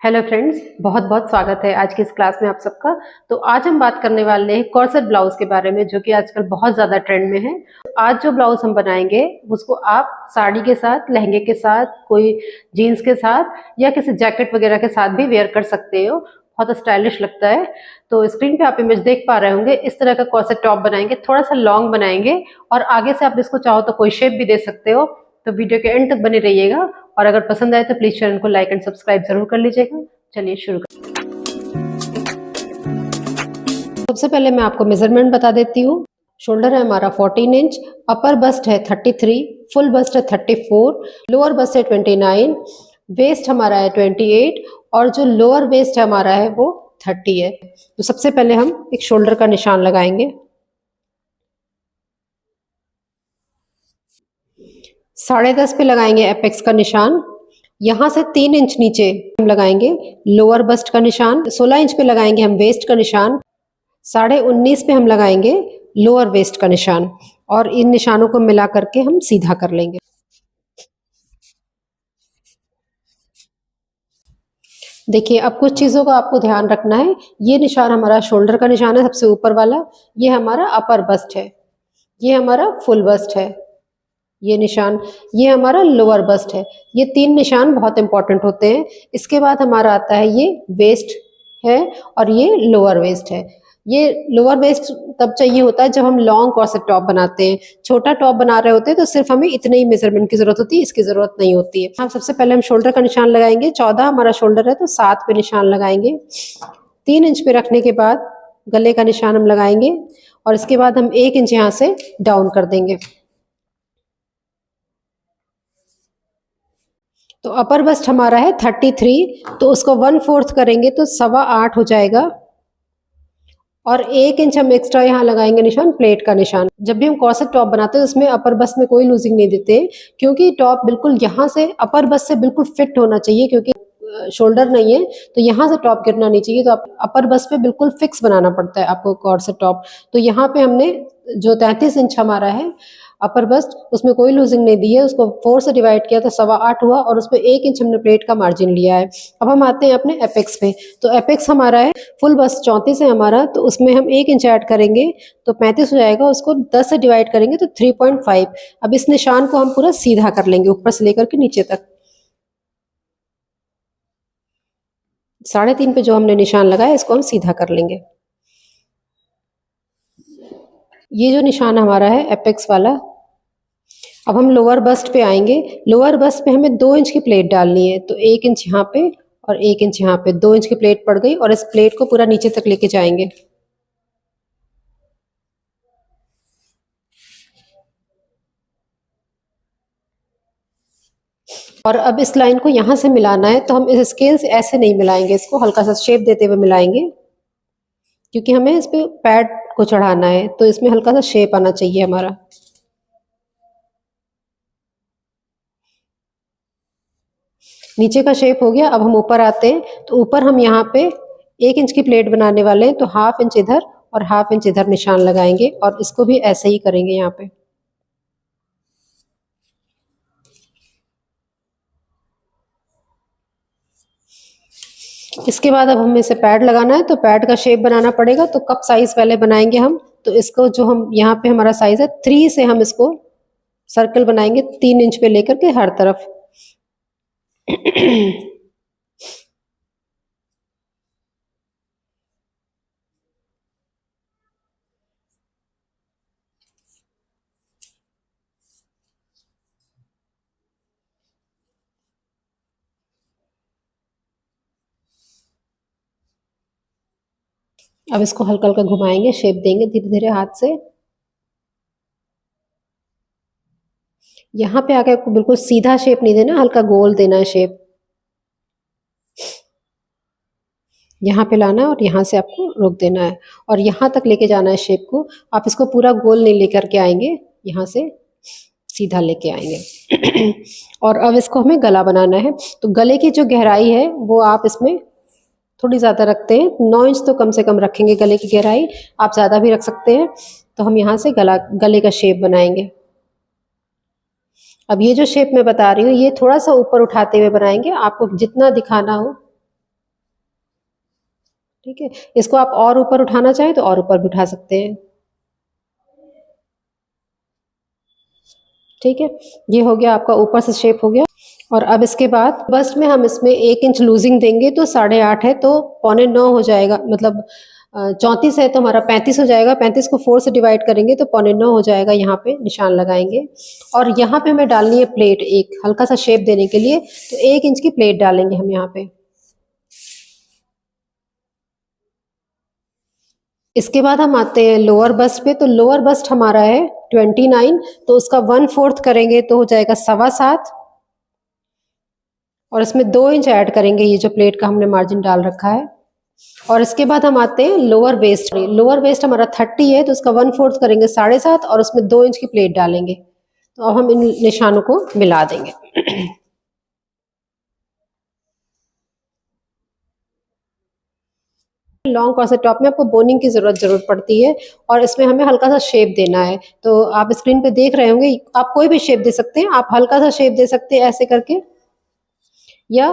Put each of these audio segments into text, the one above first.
Hello friends, बहुत बहुत स्वागत है आज की इस क्लास में आप सबका। तो आज हम बात करने वाले हैं कॉर्सेट ब्लाउज के बारे में, जो कि आजकल बहुत ज़्यादा ट्रेंड में है। आज जो ब्लाउज हम बनाएंगे उसको आप साड़ी के साथ, लहंगे के साथ, कोई जीन्स के साथ या किसी जैकेट वगैरह के साथ भी वेयर कर सकते हो। बहुत स्टाइलिश लगता है। तो स्क्रीन पे आप इमेज देख पा रहे होंगे, इस तरह का कॉर्सेट टॉप बनाएंगे, थोड़ा सा लॉन्ग बनाएंगे और आगे से आप इसको चाहो तो कोई शेप भी दे सकते हो। तो वीडियो के एंड तक बने रहिएगा और अगर पसंद आए तो प्लीज चैनल को लाइक एंड सब्सक्राइब जरूर कर लीजिएगा। चलिए शुरू कर। सबसे पहले मैं आपको मेजरमेंट बता देती हूँ। शोल्डर है हमारा 14 इंच, अपर बस्ट है 33, फुल बस्ट है 34, लोअर बस्ट है 29, वेस्ट हमारा है 28 और जो लोअर वेस्ट है हमारा है वो 30 है। तो सबसे पहले हम एक शोल्डर का निशान लगाएंगे। 10.5 पे लगाएंगे एपेक्स का निशान। यहाँ से 3 इंच नीचे हम लगाएंगे लोअर बस्ट का निशान। 16 इंच पे लगाएंगे हम वेस्ट का निशान। 19.5 पे हम लगाएंगे लोअर वेस्ट का निशान और इन निशानों को मिला करके हम सीधा कर लेंगे। देखिए, अब कुछ चीज़ों का आपको ध्यान रखना है। ये निशान हमारा शोल्डर का निशान है, सबसे ऊपर वाला। ये हमारा अपर बस्ट है, ये हमारा फुल बस्ट है, ये निशान, ये हमारा लोअर बस्ट है। ये 3 निशान बहुत इंपॉर्टेंट होते हैं। इसके बाद हमारा आता है ये वेस्ट है और ये लोअर वेस्ट है। ये लोअर वेस्ट तब चाहिए होता है जब हम लॉन्ग कॉर्सेट टॉप बनाते हैं। छोटा टॉप बना रहे होते हैं तो सिर्फ हमें इतने ही मेजरमेंट की जरूरत होती है, इसकी जरूरत नहीं होती है। हम सबसे पहले हम शोल्डर का निशान लगाएंगे। 14 हमारा शोल्डर है तो 7 पे निशान लगाएंगे। 3 इंच पे रखने के बाद गले का निशान हम लगाएंगे और इसके बाद हम 1 इंच यहाँ से डाउन कर देंगे। तो अपर बस्ट हमारा है 33, तो उसको 1/4 करेंगे तो 8.25 हो जाएगा और 1 इंच हम एक्स्ट्रा यहाँ लगाएंगे निशान, प्लेट का निशान। जब भी हम कॉर्सेट टॉप बनाते हैं उसमें अपर बस्ट में कोई लूजिंग नहीं देते, क्योंकि टॉप बिल्कुल यहाँ से अपर बस्ट से बिल्कुल फिट होना चाहिए, क्योंकि शोल्डर नहीं है तो यहाँ से टॉप गिरना नहीं चाहिए। तो आप अपर बस्ट पे बिल्कुल फिक्स बनाना पड़ता है आपको कॉर्सेट टॉप। तो यहाँ पे हमने जो 33 इंच हमारा है अपर बस्ट, उसमें कोई लूजिंग नहीं दी है, उसको 4 से डिवाइड किया तो 8.25 हुआ और उसमें 1 इंच हमने प्लेट का मार्जिन लिया है। अब हम आते हैं अपने एपेक्स पे। तो एपेक्स हमारा है फुल बस्ट 34 है हमारा, तो उसमें हम 1 इंच ऐड करेंगे तो 35 हो जाएगा। उसको 10 से डिवाइड करेंगे तो 3.5। अब इस निशान को हम पूरा सीधा कर लेंगे ऊपर से लेकर के नीचे तक। 3.5 पे जो हमने निशान लगाया इसको हम सीधा कर लेंगे। ये जो निशान हमारा है एपेक्स वाला। अब हम लोअर बस्ट पे आएंगे। लोअर बस्ट पे हमें 2 इंच की प्लेट डालनी है, तो 1 इंच यहाँ पे और 1 इंच यहाँ पे, 2 इंच की प्लेट पड़ गई और इस प्लेट को पूरा नीचे तक लेके जाएंगे। और अब इस लाइन को यहाँ से मिलाना है, तो हम इस स्केल से ऐसे नहीं मिलाएंगे, इसको हल्का सा शेप देते हुए मिलाएंगे, क्योंकि हमें इस पे पैड को चढ़ाना है तो इसमें हल्का सा शेप आना चाहिए हमारा। नीचे का शेप हो गया। अब हम ऊपर आते हैं, तो ऊपर हम यहाँ पे 1 इंच की प्लेट बनाने वाले हैं, तो 1/2 इंच इधर और 1/2 इंच इधर निशान लगाएंगे और इसको भी ऐसे ही करेंगे यहाँ पे। इसके बाद अब हमें इसे पैड लगाना है, तो पैड का शेप बनाना पड़ेगा। तो कप साइज पहले बनाएंगे हम। तो इसको जो हम यहाँ पे हमारा साइज है 3 से हम इसको सर्कल बनाएंगे 3 इंच पे लेकर के हर तरफ। अब इसको हल्का हल्का घुमाएंगे, शेप देंगे धीरे धीरे हाथ से। यहाँ पे आके आपको बिल्कुल सीधा शेप नहीं देना, हल्का गोल देना है शेप। यहाँ पे लाना है और यहाँ से आपको रोक देना है और यहाँ तक लेके जाना है शेप को। आप इसको पूरा गोल नहीं लेकर के आएंगे, यहाँ से सीधा लेके आएंगे। और अब इसको हमें गला बनाना है। तो गले की जो गहराई है वो आप इसमें थोड़ी ज़्यादा रखते हैं, 9 इंच तो कम से कम रखेंगे गले की गहराई। आप ज़्यादा भी रख सकते हैं। तो हम यहाँ से गले का शेप बनाएंगे। अब ये जो शेप मैं बता रही हूँ ये थोड़ा सा ऊपर उठाते हुए बनाएंगे, आपको जितना दिखाना हो ठीक है, इसको आप और ऊपर उठाना चाहें तो और ऊपर भी उठा सकते हैं। ठीक है, ये हो गया आपका, ऊपर से शेप हो गया। और अब इसके बाद बस्ट में हम इसमें 1 इंच लूजिंग देंगे तो 8.5 है, तो 8.25 हो जाएगा, मतलब 34 है तो हमारा 35 हो जाएगा। 35 को 4 से डिवाइड करेंगे तो 8.25 हो जाएगा। यहाँ पे निशान लगाएंगे और यहाँ पे हमें डालनी है प्लेट, एक हल्का सा शेप देने के लिए, तो 1 इंच की प्लेट डालेंगे हम यहाँ पे। इसके बाद हम आते हैं लोअर बस्ट पे, तो लोअर बस्ट हमारा है 29, तो उसका 1/4 करेंगे तो हो जाएगा 7.25, और इसमें 2 इंच ऐड करेंगे, ये जो प्लेट का हमने मार्जिन डाल रखा है। और इसके बाद हम आते हैं लोअर वेस्ट। लोअर वेस्ट हमारा 30 है, तो उसका 1/4 करेंगे 7.5, और उसमें 2 इंच की प्लेट डालेंगे। तो अब हम इन निशानों को मिला देंगे। लॉन्ग कॉर्सेट टॉप में आपको बोनिंग की जरूरत पड़ती है, और इसमें हमें हल्का सा शेप देना है। तो आप स्क्रीन पे देख रहे होंगे, आप कोई भी शेप दे सकते हैं, आप हल्का सा शेप दे सकते हैं ऐसे करके, या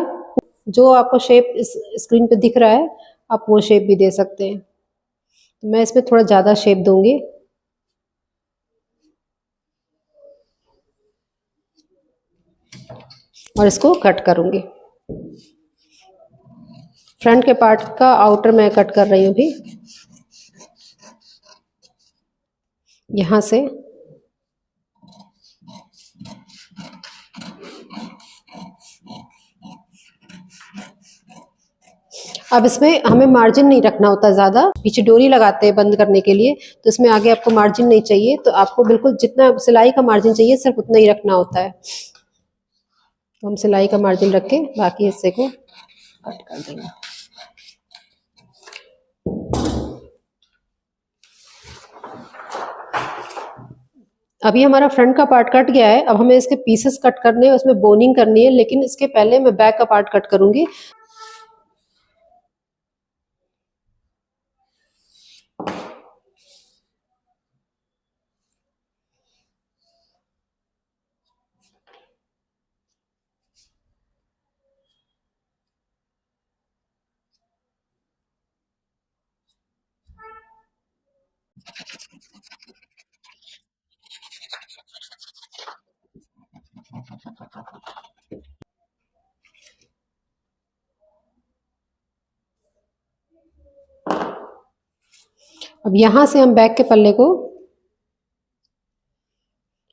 जो आपको शेप इस स्क्रीन पे दिख रहा है आप वो शेप भी दे सकते हैं। तो मैं इसमें थोड़ा ज़्यादा शेप दूंगी। और इसको कट करूंगी। फ्रंट के पार्ट का आउटर मैं कट कर रही हूँ अभी, यहाँ से। अब इसमें हमें मार्जिन नहीं रखना होता ज़्यादा, पीछे डोरी लगाते हैं बंद करने के लिए, तो इसमें आगे आपको मार्जिन नहीं चाहिए, तो आपको बिल्कुल जितना सिलाई का मार्जिन चाहिए सिर्फ उतना ही रखना होता है। तो हम सिलाई का मार्जिन रख के बाकी हिस्से को कट कर देंगे। अभी हमारा फ्रंट का पार्ट कट गया है, अब हमें इसके पीसेस कट करने हैं, उसमें बोनिंग करनी है, लेकिन इसके पहले मैं बैक का पार्ट कट करूंगी। अब यहाँ से हम बैक के पल्ले को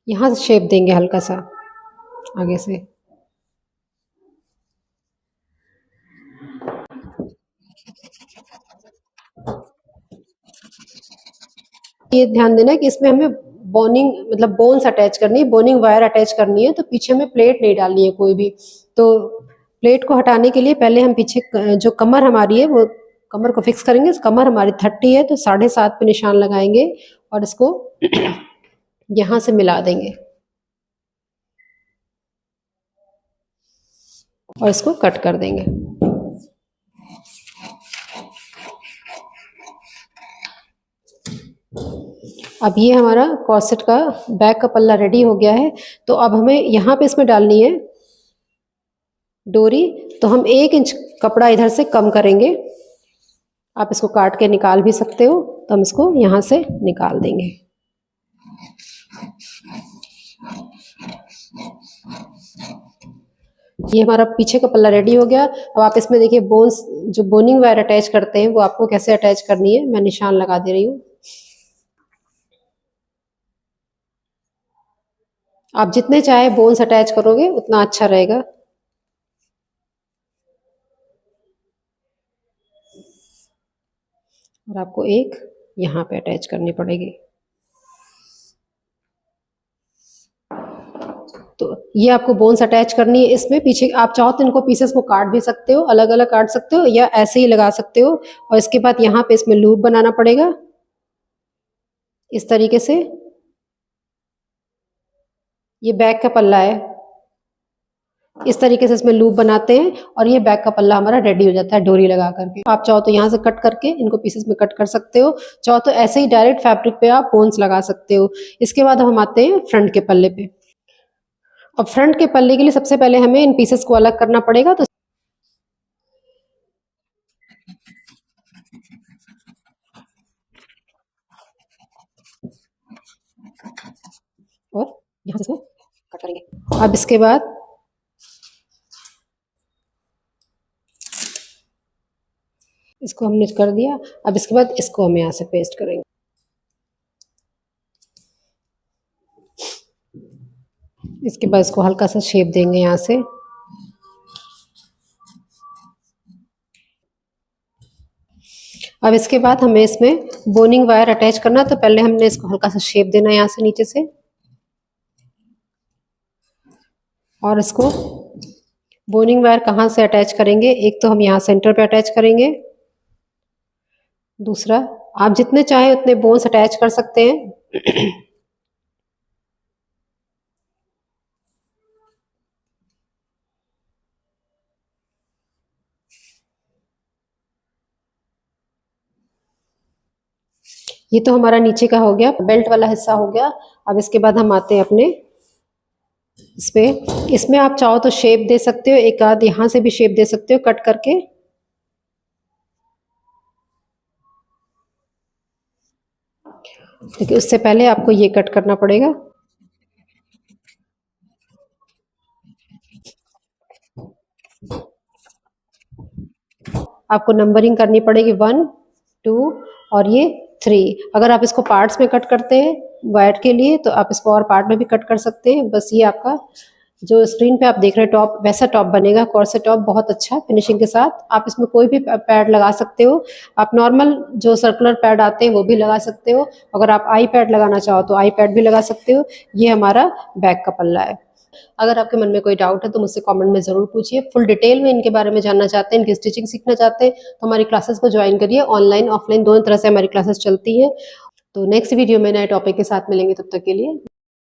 यहाँ से शेप देंगे हल्का सा आगे से। ये ध्यान देना कि इसमें हमें बोनिंग मतलब बोन्स अटैच करनी है, बोनिंग वायर अटैच करनी है, तो पीछे में प्लेट नहीं डालनी है कोई भी। तो प्लेट को हटाने के लिए पहले हम पीछे जो कमर हमारी है वो कमर को फिक्स करेंगे। कमर हमारी 30 है, तो 7.5 पे निशान लगाएंगे और इसको यहाँ से मिला देंगे और इसको कट कर देंगे। अब ये हमारा कॉर्सेट का बैक का पल्ला रेडी हो गया है। तो अब हमें यहाँ पे इसमें डालनी है डोरी, तो हम 1 इंच कपड़ा इधर से कम करेंगे। आप इसको काट के निकाल भी सकते हो, तो हम इसको यहाँ से निकाल देंगे। ये हमारा पीछे का पल्ला रेडी हो गया। अब आप इसमें देखिए बोन्स जो बोनिंग वायर अटैच करते हैं वो आपको कैसे अटैच करनी है, मैं निशान लगा दे रही हूँ। आप जितने चाहे बोन्स अटैच करोगे उतना अच्छा रहेगा। और आपको एक यहाँ पे अटैच करनी पड़ेगी। तो ये आपको बोन्स अटैच करनी है इसमें। पीछे आप चाहो तो इनको पीसेस को काट भी सकते हो, अलग अलग काट सकते हो, या ऐसे ही लगा सकते हो। और इसके बाद यहाँ पे इसमें लूप बनाना पड़ेगा इस तरीके से। ये बैक का पल्ला है, इस तरीके से इसमें लूप बनाते हैं और ये बैक का पल्ला हमारा रेडी हो जाता है डोरी लगा करके। आप चाहो तो यहाँ से कट करके इनको पीसेस में कट कर सकते हो, चाहो तो ऐसे ही डायरेक्ट फैब्रिक पे आप बोन्स लगा सकते हो। इसके बाद हम आते हैं फ्रंट के पल्ले पे। अब फ्रंट के पल्ले के लिए सबसे पहले हमें इन पीसेस को अलग करना पड़ेगा। तो यहाँ से इसको कट करेंगे। अब इसके बाद इसको हमने कर दिया। अब इसके बाद इसको हम यहाँ से पेस्ट करेंगे। इसके बाद इसको हल्का सा शेप देंगे यहाँ से। अब इसके बाद हमें इसमें बोनिंग वायर अटैच करना, तो पहले हमने इसको हल्का सा शेप देना है यहाँ से नीचे से, और इसको बोनिंग वायर कहाँ से अटैच करेंगे, एक तो हम यहाँ सेंटर पे अटैच करेंगे, दूसरा आप जितने चाहे उतने बोन्स अटैच कर सकते हैं। ये तो हमारा नीचे का हो गया, बेल्ट वाला हिस्सा हो गया। अब इसके बाद हम आते हैं अपने इस पे। इसमें आप चाहो तो शेप दे सकते हो, एक आध यहाँ से भी शेप दे सकते हो कट करके। लेकिन उससे पहले आपको ये कट करना पड़ेगा। आपको नंबरिंग करनी पड़ेगी 1 2 और ये 3। अगर आप इसको पार्ट्स में कट करते हैं वायर के लिए तो आप इसको और पार्ट में भी कट कर सकते हैं। बस ये आपका जो स्क्रीन पे आप देख रहे हैं टॉप, वैसा टॉप बनेगा, कॉर्सेट टॉप, बहुत अच्छा फिनिशिंग के साथ। आप इसमें कोई भी पैड लगा सकते हो। आप नॉर्मल जो सर्कुलर पैड आते हैं वो भी लगा सकते हो। अगर आप आई पैड लगाना चाहो तो आई पैड भी लगा सकते हो। ये हमारा बैक का पल्ला है। अगर आपके मन में कोई डाउट है तो मुझसे कमेंट में ज़रूर पूछिए। फुल डिटेल में इनके बारे में जानना चाहते हैं, इनकी स्टिचिंग सीखना चाहते हैं तो हमारी क्लासेस को ज्वाइन करिए। ऑनलाइन ऑफलाइन दोनों तरह से हमारी क्लासेस चलती हैं। तो नेक्स्ट वीडियो में नए टॉपिक के साथ मिलेंगे, तब तक के लिए